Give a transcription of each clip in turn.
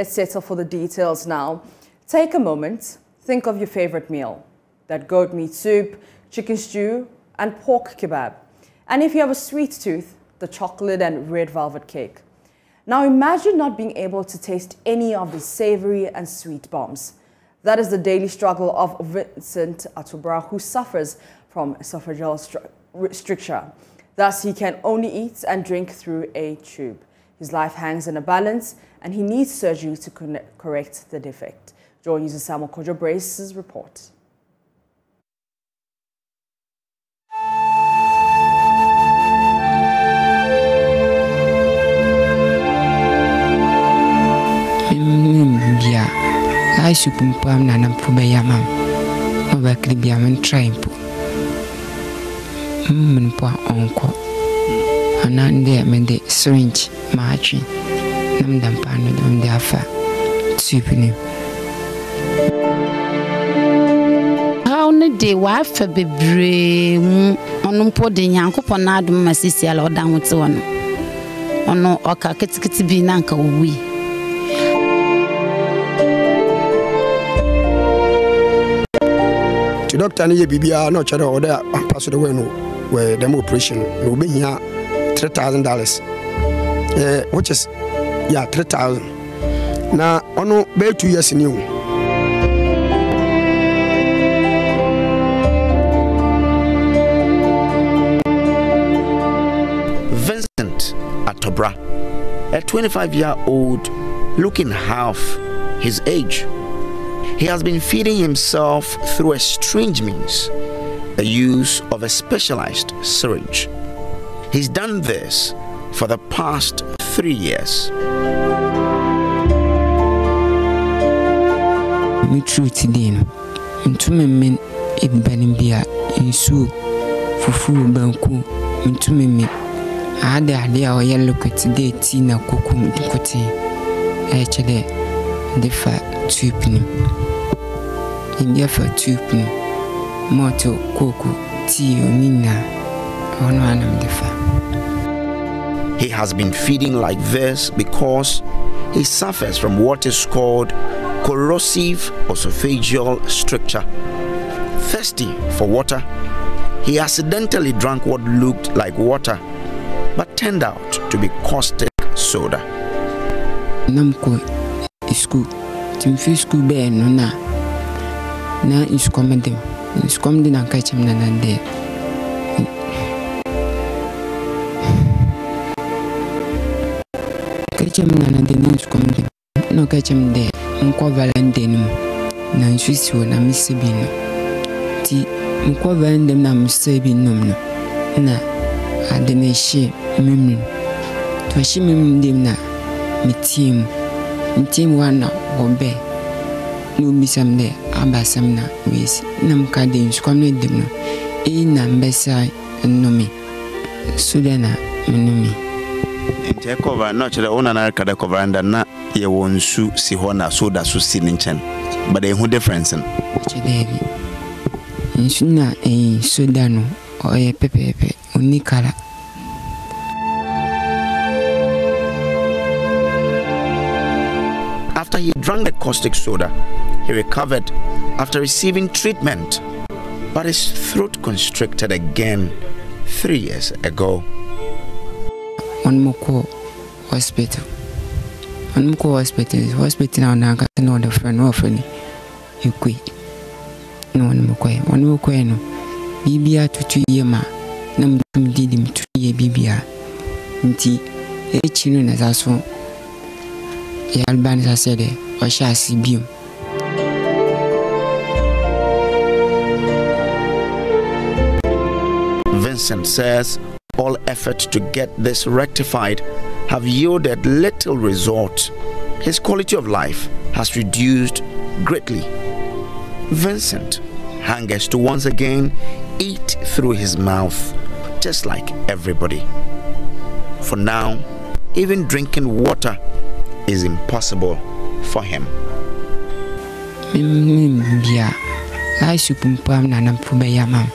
Let's settle for the details now. Take a moment, think of your favorite meal. That goat meat soup, chicken stew, and pork kebab. And if you have a sweet tooth, the chocolate and red velvet cake. Now imagine not being able to taste any of these savory and sweet bombs. That is the daily struggle of Vincent Attobrah, who suffers from esophageal stricture. Thus, he can only eat and drink through a tube. His life hangs in a balance, and he needs surgery to correct the defect. JoyNews' Mapitso Sebidi report. I supum pam nanam pubayamam. Mabaklibiaman trimpo. Mumpo onko. Anande mende syringe marching. Namdampano dum dafa. Supini. How ne de wife be brave on po de yanko ponadum masisi ala odan wote wono. Ono oka ketikiti bi nanka owi. The doctor and BBR no channel or there pass the way no where the operation no be here $3,000. Which is $3,000. Now ono be 2 years new. Vincent Attobrah, a 25-year-old looking half his age. He has been feeding himself through a strange means, the use of a specialized syringe. He's done this for the past 3 years. Me truth today, into me men it benibia in soup, fufu banku, into me. I had the idea of yellow today, tina kukum dikote. Actually, the fat tupin. India for tupin. Moto, cocoa, tea, or nina. On one of the fat. He has been feeding like this because he suffers from what is called corrosive esophageal stricture. Thirsty for water, he accidentally drank what looked like water but turned out to be caustic soda. Namko school, Timfi school bear no na is commanding, and catch him and there. Catch him and the news commanding, no catch him there, Uncle Valentinum, Nan Swiss when I'm Miss Sabino. Tea, Uncle Valentinum, I'm Sabinum. Na, I didn't shame. To a shimmy dimna, me team one or be no be some day, Abasamna, with Namkadins coming dimno, Nambesai and no me. Sudana, Menumi. In Tekova, not the owner Narcada cover and na ye won't sue Sihona soda su sininchen, but a who difference in David. In Suna a Sudano or a pepe unicala. After he drank the caustic soda, he recovered after receiving treatment, but his throat constricted again 3 years ago. One more hospital. One more hospital now. Got to know the friend offering. You quit. No one more no. BBR to 2 year ma. Nam did him 2 year BBR. Nti, children as I saw. Albans said, or shall see beam. Vincent says all efforts to get this rectified have yielded little result. His quality of life has reduced greatly. Vincent hungers to once again eat through his mouth, just like everybody. For now, even drinking water is impossible for him. I supum pam nanam pubayamam.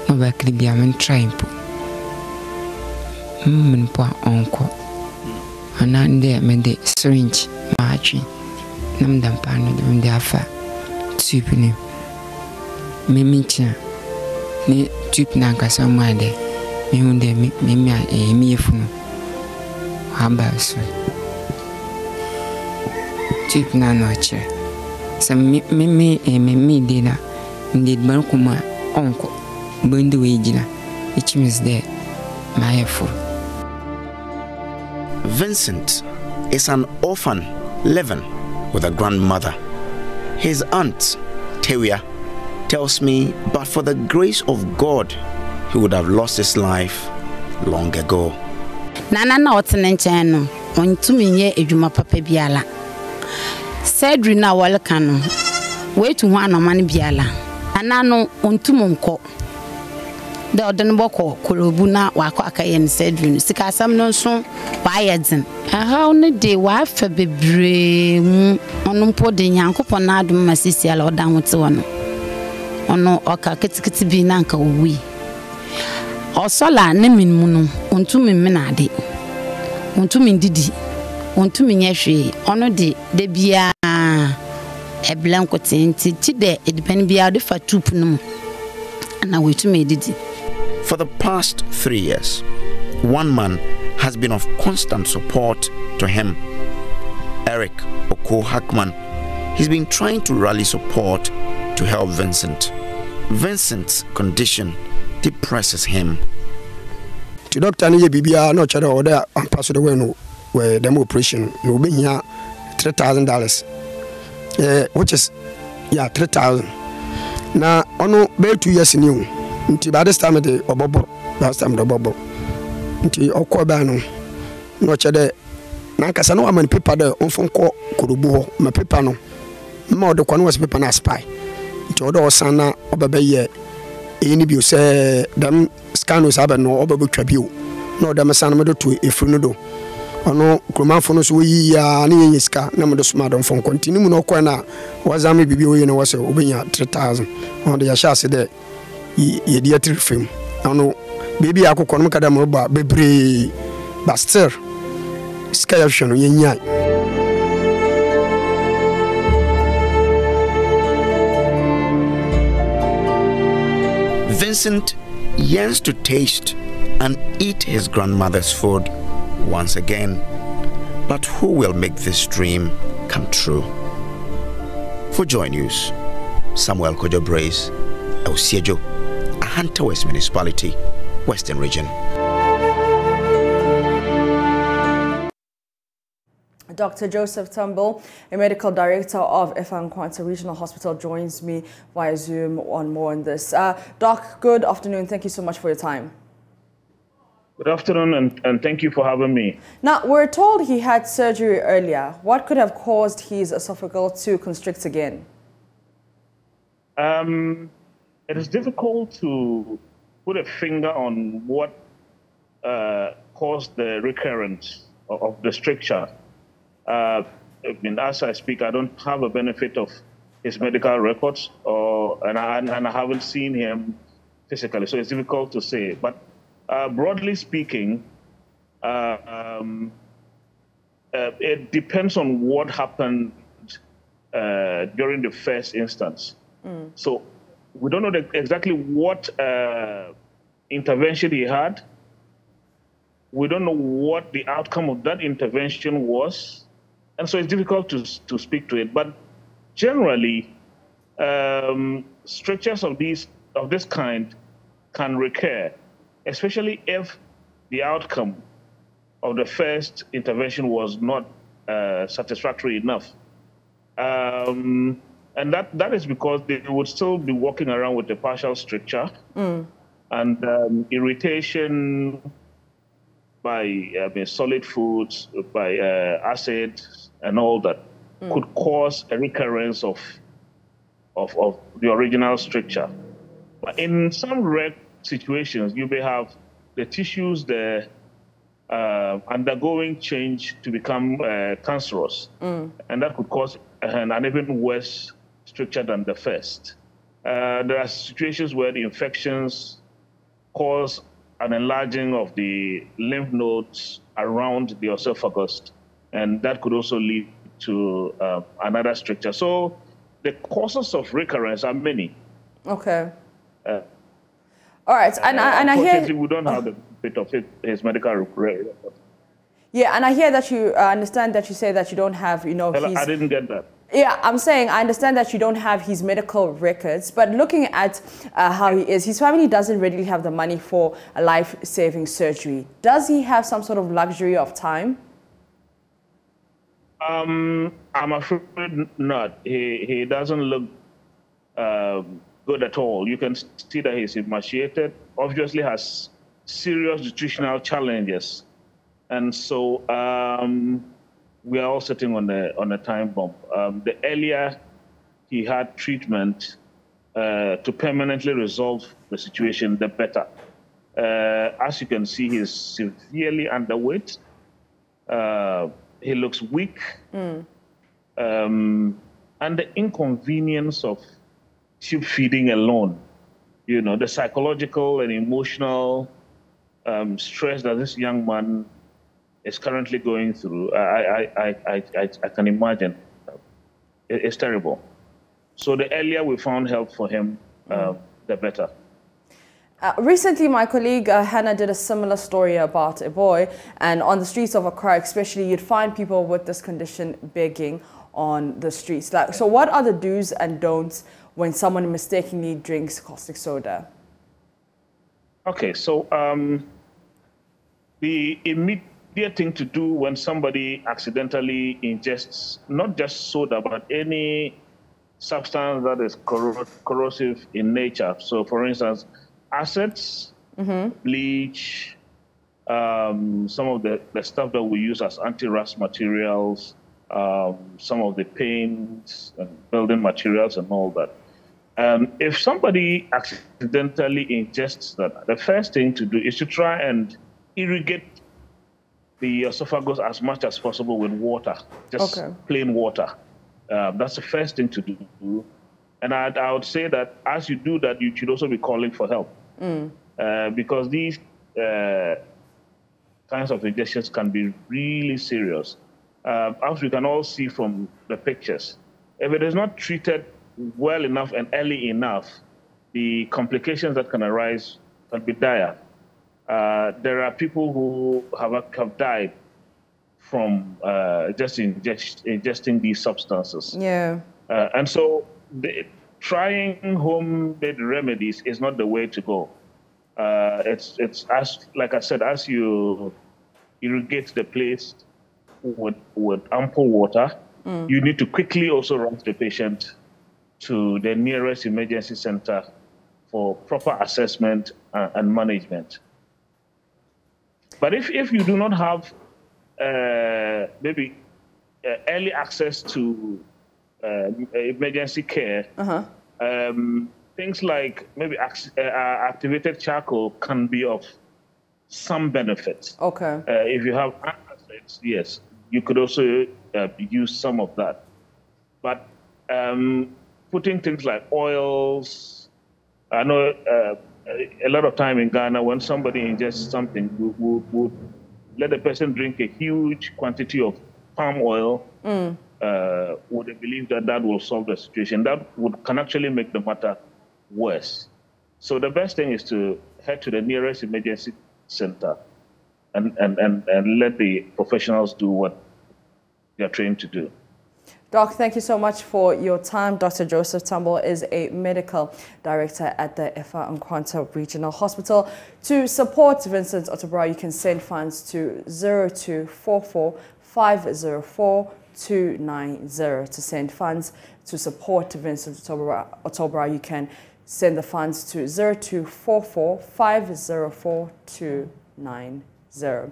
Mabaklibiaman trimpo. Mumpo onko. Anande mede syringe matching. Nam dampano de afa tube ni. Memicha ni tube na kasa mwade. Mi hunde mi efunu. Hamba so. Tube na noche. Sa me dina. Ndid bankuma onko. Bundu wejina. Which means that my fool. Vincent is an orphan living with a grandmother. His aunt, Tewia, tells me, but for the grace of God, he would have lost his life long ago. Nana na otenencheno, ontumi nye ejuma papa biala. Cedri na walka no, wetu ho anomane biala. Anano ontumonko. The Odenboko, Kurubuna, Wako Akayan Cedri, Sikasam no so, Bayadzen. A how ne day wife a bebre on poor de Yanko Ponado, Massisia, or down with one. Ono oka ketikiti bi nanka we. Osola ne min munu, untumi menade. Untumi didi, untumi nyehwe, ono de bia e blanco tinti de e depend bia de fa tup no. Na we to me didi. For the past 3 years, one man has been of constant support to him. Eric Oko Hackman. He's been trying to rally support to help Vincent. Vincent's condition depresses him. The doctor ni bibia no chere order and pass the way no where them operation no be here $3,000. Which is $3,000. Now ono be 2 years new. Nti by this time the obobo last time the obobo. Nti okoba no chere na kasa no amani paper de onfonko korubu ma paper no ma ode kwano was paper na spy. Nti ode osana obebe ye eni bi o se dam scan was abe no obebe twa bi o na ode mesana me do to efru no do ono kromanfo no so yi ya na yen sika na me do soma do fonko nti ni mu no kwa na wazame bibi o ye no wase obenya 3,000 on de ya sha se de ye dia trifem ono baby akoko no kada mo ba bebre but still sika ya hwe no yenya. Vincent yearns to taste and eat his grandmother's food once again, but who will make this dream come true? For Joy News, Samuel Kojo Brace, Osiejo, Ahanta West Municipality, Western Region. Dr. Joseph Turnbull, a medical director of Efankwanta Regional Hospital, joins me via Zoom on more on this. Doc, good afternoon. Thank you so much for your time. Good afternoon, and thank you for having me. Now, we're told he had surgery earlier. What could have caused his esophageal to constrict again? It is difficult to put a finger on what caused the recurrence of the stricture. I mean, as I speak, I don't have a benefit of his medical records, and I haven't seen him physically, so it's difficult to say. But broadly speaking, it depends on what happened during the first instance. So we don't know exactly what intervention he had. We don't know what the outcome of that intervention was. And so it's difficult to speak to it. But generally, strictures of this kind can recur, especially if the outcome of the first intervention was not satisfactory enough. And that is because they would still be walking around with a partial stricture and irritation by solid foods, by acid and all that could cause a recurrence of the original stricture. But in some rare situations, you may have the tissues there undergoing change to become cancerous, and that could cause an even worse stricture than the first. There are situations where the infections cause an enlarging of the lymph nodes around the esophagus, and that could also lead to another stricture. So the causes of recurrence are many. Okay. All right, and I hear we don't have the bit of his medical record. Yeah, and I hear that you understand that you say that you don't have, you know, I didn't get that. Yeah, I'm saying I understand that you don't have his medical records, but looking at how he is, his family doesn't really have the money for a life-saving surgery. Does he have some sort of luxury of time? I'm afraid not. He doesn't look good at all. You can see that he's emaciated, obviously has serious nutritional challenges. And so we are all sitting on a time bomb. The earlier he had treatment to permanently resolve the situation, the better. As you can see, he's severely underweight. He looks weak. And the inconvenience of tube feeding alone, you know, the psychological and emotional stress that this young man is currently going through, I can imagine. It's terrible. So the earlier we found help for him, the better. Recently, my colleague Hannah did a similar story about a boy, and on the streets of Accra especially, you'd find people with this condition begging on the streets. So what are the do's and don'ts when someone mistakenly drinks caustic soda? Okay, so the immediate thing to do when somebody accidentally ingests not just soda, but any substance that is corrosive in nature. So, for instance, acids, bleach, some of the stuff that we use as anti-rust materials, some of the paints and building materials and all that. If somebody accidentally ingests that, the first thing to do is to try and irrigate the esophagus as much as possible with water, just plain water. That's the first thing to do. And I would say that as you do that, you should also be calling for help. Because these kinds of injections can be really serious. As we can all see from the pictures, if it is not treated well enough and early enough, the complications that can arise can be dire. There are people who have died from just ingesting these substances. Yeah. And so trying home-made remedies is not the way to go. It's as like I said, as you irrigate the place with ample water, you need to quickly also rush the patient to the nearest emergency center for proper assessment and management. But if you do not have maybe early access to emergency care, things like maybe activated charcoal can be of some benefit. Okay. If you have acids, yes, you could also use some of that. But putting things like oils, I know a lot of time in Ghana, when somebody ingests something, we'll let the person drink a huge quantity of palm oil with the belief that that will solve the situation. That can actually make the matter worse. So the best thing is to head to the nearest emergency center and let the professionals do what they are trained to do. Doc, thank you so much for your time. Dr. Joseph Tambor is a medical director at the Efa Nkwanta Regional Hospital. To support Vincent Attobrah, you can send funds to 0244 504 290. To send funds to support Vincent Attobrah, you can send the funds to 0244 504 290.